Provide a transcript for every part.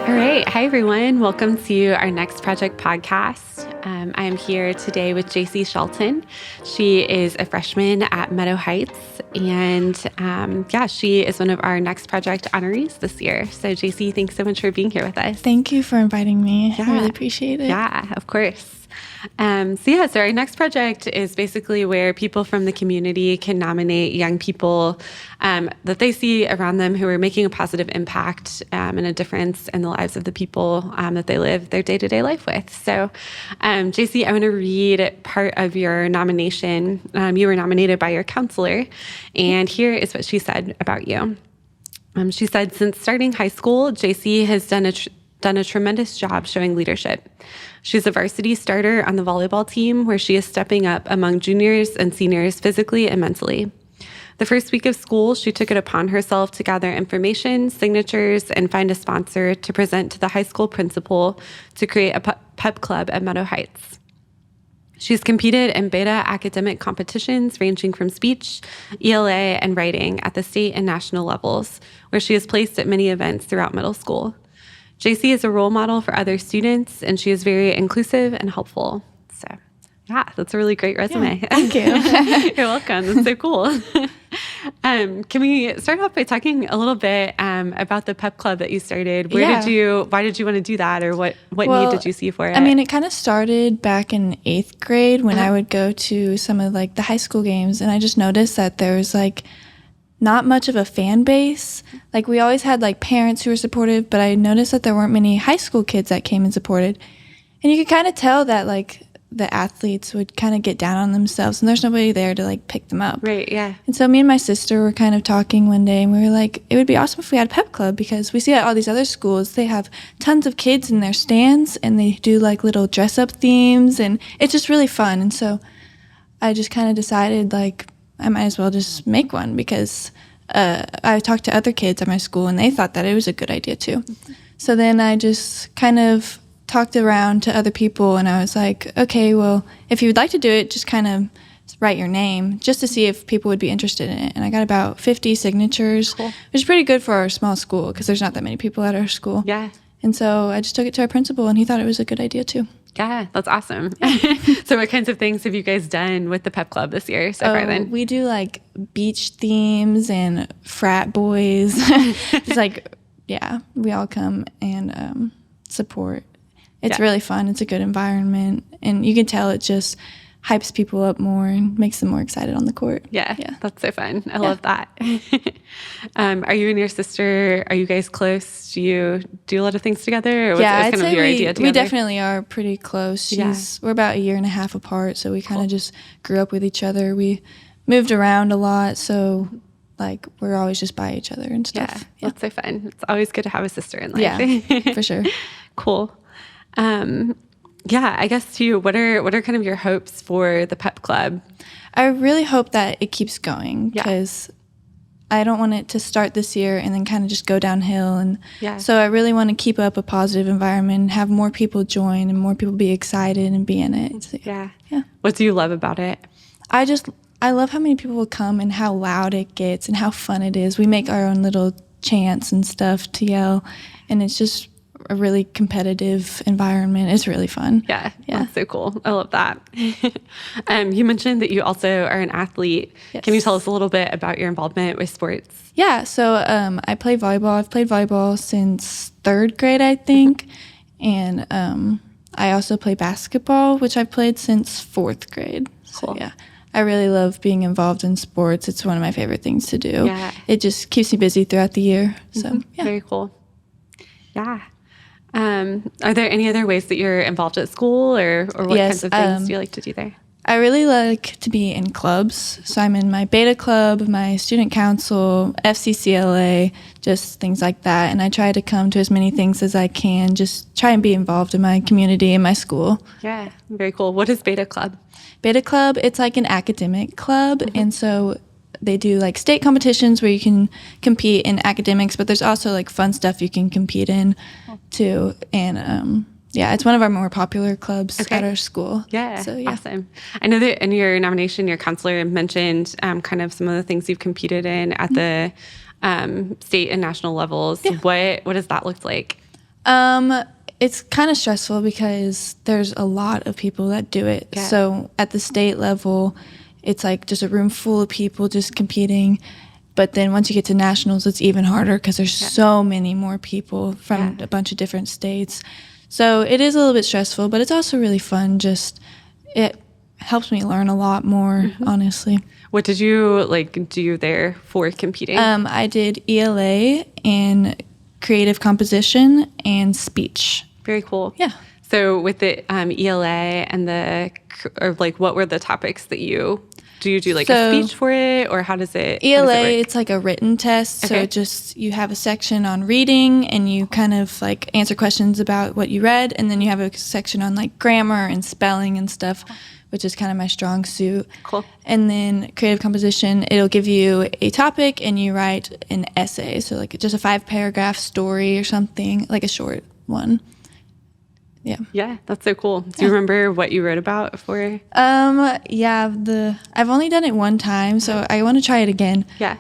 All right. Hi, everyone. Welcome to our Next Project podcast. I am here today with Jaycee Shelton. She is a freshman at Meadow Heights, and she is one of our Next Project honorees this year. So, Jaycee, thanks so much for being here with us. Thank you for inviting me. I really appreciate it. Yeah, of course. So our next project is basically where people from the community can nominate young people that they see around them who are making a positive impact and a difference in the lives of the people that they live their day-to-day life with. So, Jaycee, I want to read part of your nomination. You were nominated by your counselor, and here is what she said about you. She said, since starting high school, Jaycee has done a tremendous job showing leadership. She's a varsity starter on the volleyball team where she is stepping up among juniors and seniors physically and mentally. The first week of school, she took it upon herself to gather information, signatures, and find a sponsor to present to the high school principal to create a pep club at Meadow Heights. She's competed in beta academic competitions ranging from speech, ELA, and writing at the state and national levels, where she is placed at many events throughout middle school. Jaycee is a role model for other students, and she is very inclusive and helpful. So, yeah, that's a really great resume. Yeah, thank you. You're welcome. That's so cool. Can we start off by talking a little bit about the pep club that you started? Why did you want to do that, or what need did you see for it? I mean, it kind of started back in 8th grade when I would go to some of the high school games, and I just noticed that there was not much of a fan base. We always had parents who were supportive, but I noticed that there weren't many high school kids that came and supported. And you could kind of tell that the athletes would kind of get down on themselves and there's nobody there to pick them up. Right, yeah. And so me and my sister were kind of talking one day and we were like, it would be awesome if we had a pep club, because we see at all these other schools, they have tons of kids in their stands and they do little dress up themes and it's just really fun. And so I just kind of decided I might as well just make one, because I talked to other kids at my school and they thought that it was a good idea too. So then I just kind of talked around to other people and I was like, okay, well, if you would like to do it, just kind of write your name just to see if people would be interested in it. And I got about 50 signatures, cool. Which is pretty good for our small school because there's not that many people at our school. Yeah. And so I just took it to our principal and he thought it was a good idea too. Yeah, that's awesome. So what kinds of things have you guys done with the pep club this year so far then? We do beach themes and frat boys. It's we all come and support. It's really fun. It's a good environment. And you can tell it just hypes people up more and makes them more excited on the court. Yeah. That's so fun. I love that. Are you and your sister, are you guys close? Do you do a lot of things together? Or what's kind of your idea together? We definitely are pretty close. We're about a year and a half apart, so we kind of just grew up with each other. We moved around a lot, so we're always just by each other and stuff. Yeah, that's so fun. It's always good to have a sister in life. Yeah, for sure. Cool. I guess too, what are kind of your hopes for the pep club? I really hope that it keeps going, because I don't want it to start this year and then kind of just go downhill. And so I really want to keep up a positive environment and have more people join and more people be excited and be in it. So, yeah. What do you love about it? I love how many people will come and how loud it gets and how fun it is. We make our own little chants and stuff to yell, and it's just a really competitive environment. It's really fun. Yeah. That's so cool. I love that. You mentioned that you also are an athlete. Yes. Can you tell us a little bit about your involvement with sports? Yeah. So I play volleyball. I've played volleyball since 3rd grade, I think. And I also play basketball, which I've played since 4th grade. Cool. So, I really love being involved in sports. It's one of my favorite things to do. Yeah. It just keeps me busy throughout the year. So, Very cool. Yeah. Are there any other ways that you're involved at school, or what kinds of things do you like to do there? I really like to be in clubs. So I'm in my beta club, my student council, FCCLA, just things like that. And I try to come to as many things as I can, just try and be involved in my community and my school. Yeah, very cool. What is beta club? Beta club, it's like an academic club. And so they do state competitions where you can compete in academics, but there's also fun stuff you can compete in too. And it's one of our more popular clubs at our school. Yeah, so, awesome. I know that in your nomination, your counselor mentioned kind of some of the things you've competed in at the state and national levels. Yeah. What does that look like? It's kind of stressful because there's a lot of people that do it. Yeah. So at the state level, it's like just a room full of people just competing. But then once you get to nationals, it's even harder because there's so many more people from a bunch of different states. So it is a little bit stressful, but it's also really fun. Just it helps me learn a lot more, honestly. What did you do there for competing? I did ELA and creative composition and speech. Very cool. Yeah. So with the ELA and what were the topics that you do? You do a speech for it, or how does it? ELA, work? it's like a written test. Okay. So you have a section on reading, and you kind of answer questions about what you read, and then you have a section on grammar and spelling and stuff, which is kind of my strong suit. Cool. And then creative composition, it'll give you a topic, and you write an essay. So just a 5-paragraph story or something, like a short one. Yeah. Yeah, that's so cool. Do you remember what you wrote about for? I've only done it one time, so I want to try it again. Yeah.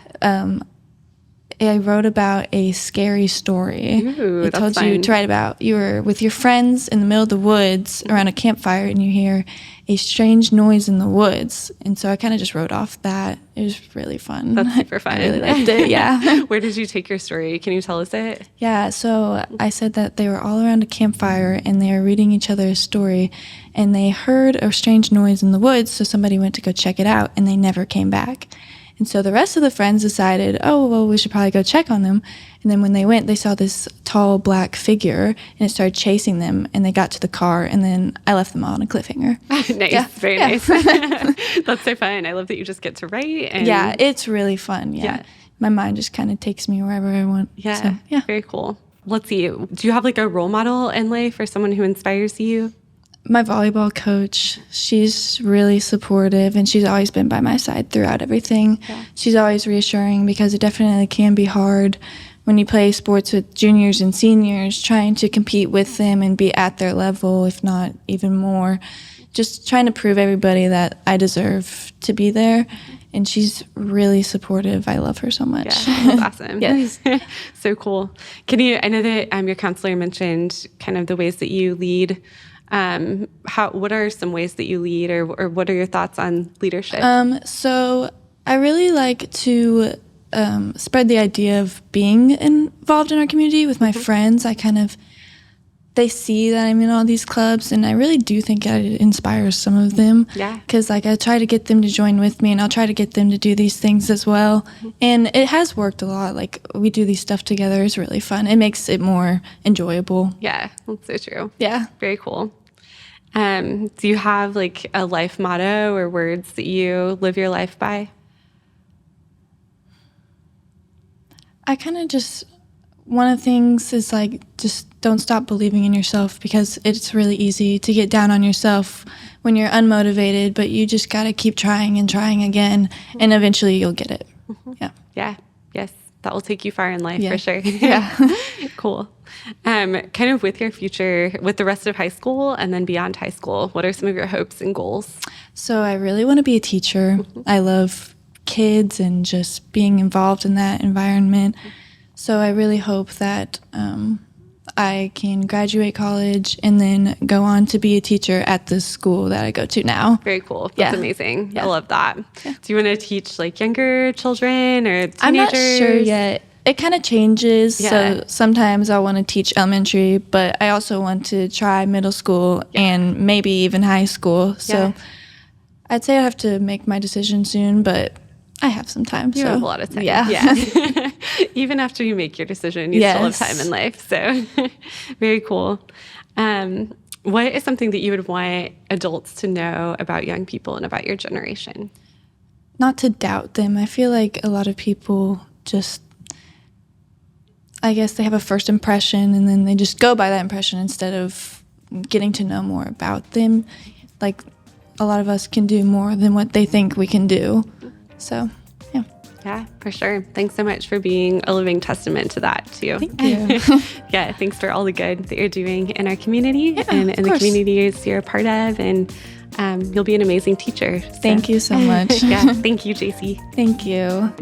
I wrote about a scary story. Ooh, I told that's you fun. to write about you were with your friends in the middle of the woods around a campfire, and you hear a strange noise in the woods. And so I kind of just wrote off that. It was really fun. That's super fun. I really liked it, yeah. Where did you take your story? Can you tell us it? Yeah, so I said that they were all around a campfire, and they were reading each other a story, and they heard a strange noise in the woods, so somebody went to go check it out, and they never came back. And so the rest of the friends decided, oh, well, we should probably go check on them. And then when they went, they saw this tall black figure, and it started chasing them, and they got to the car, and then I left them all on a cliffhanger. Nice. Yeah. Very Yeah. nice. That's so fun. I love that you just get to write. And Yeah, it's really fun. Yeah. My mind just kind of takes me wherever I want. Yeah. So, yeah. Very cool. Let's see. Do you have a role model in life or someone who inspires you? My volleyball coach, she's really supportive, and she's always been by my side throughout everything. Yeah. She's always reassuring, because it definitely can be hard when you play sports with juniors and seniors, trying to compete with them and be at their level, if not even more. Just trying to prove everybody that I deserve to be there. And she's really supportive. I love her so much. Yeah, that's awesome. Yes. So cool. I know that your counselor mentioned kind of the ways that you lead. What are some ways that you lead, or what are your thoughts on leadership? So I really like to spread the idea of being involved in our community with my friends. They see that I'm in all these clubs, and I really do think it inspires some of them. Yeah. Because I try to get them to join with me, and I'll try to get them to do these things as well. And it has worked a lot. We do these stuff together. It's really fun. It makes it more enjoyable. Yeah, that's so true. Yeah. Very cool. Do you have a life motto or words that you live your life by? I kind of just, one of the things is just don't stop believing in yourself, because it's really easy to get down on yourself when you're unmotivated, but you just got to keep trying and trying again, and eventually you'll get it. Yeah. Yeah. Yes. That will take you far in life Yeah. for sure. Yeah. Cool. Kind of with your future, with the rest of high school and then beyond high school, what are some of your hopes and goals? So I really want to be a teacher. I love kids and just being involved in that environment. So I really hope that I can graduate college and then go on to be a teacher at the school that I go to now. Very cool. That's Yeah. amazing. Yeah. I love that. Do you want to teach younger children or teenagers? I'm not sure yet. It kind of changes. Yeah. So sometimes I want to teach elementary, but I also want to try middle school and maybe even high school. So Yeah. I'd say I have to make my decision soon, but I have some time. You have a lot of time. Yeah. Even after you make your decision, you still have Yes. time in life. So very cool. What is something that you would want adults to know about young people and about your generation? Not to doubt them. I feel like a lot of people just, I guess they have a first impression and then they just go by that impression instead of getting to know more about them. A lot of us can do more than what they think we can do. So, yeah. Yeah, for sure. Thanks so much for being a living testament to that, too. Thank you. Yeah, thanks for all the good that you're doing in our community and of in the course. communities you're a part of. And you'll be an amazing teacher. So. Thank you so much. Yeah, thank you, Jaycee. Thank you.